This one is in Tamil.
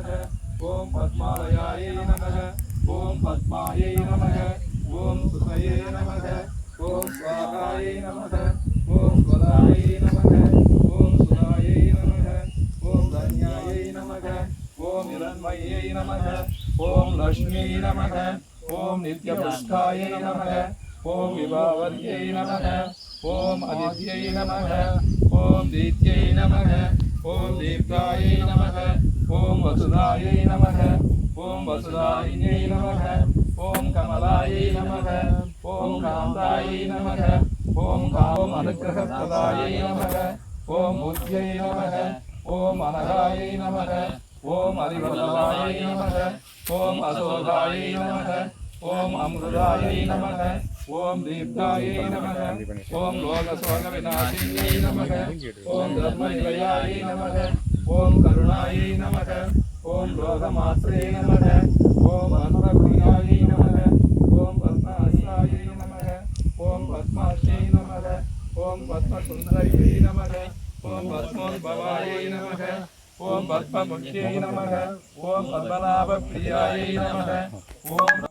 நமக ஓம் பத்மாலயாயை நமக ஓம் பத்மாயை நமக ஓம் சுதயே நமக ஓம் ஸ்வாகாயை நமக ஓம் ஸ்வதாயை நமக ஓம் சுதாயை நமக ஓம் தன்யாயை நமக ஓம் இரண்மயை நமக ஓம் லக்ஷ்மியை நமக ஓம் நித்யபுஷ்டாயை நமக ஓம் விபாவர்யை நமக ஓம் அதித்யை நமக ஓம் தீத்யை நமக ஓம் தீப்தாயை நமக ஓம் வசுதாயை நமக ஓம் வசுதாயினை நமக ஓம் கமலாயை நமக ஓம் காந்தாயை நமக ஓம் காம் அனுக்கிரகப்ரதாயை நமக ஓம் புத்யை நமக ஓம் அனகாயை நமக ஓம் அதிவல்லவாயை நமக ஓம் அசோகாயை நமக ஓம் அமிர்தாயை நமக ஓம் தீப்தாயை நமக ஓம் லோகசோக விநாசினியை நமக ஓம் தர்மநிலையாயை நமக ஓம் கருணாயை நமக ஓம் லோகமாத்ரே நமக ஓம் பத்மபிரியாயை நமக ஓம் பத்மாசாயை நமக ஓம் பத்மாட்சை நமக ஓம் பத்மசுந்தரியை நமக ஓம் பத்மோத்பவாயை நமக ஓம் பத்மமுக்தியை நமக ஓம் பத்மநாபப்பிரியாயை நமக ஓம்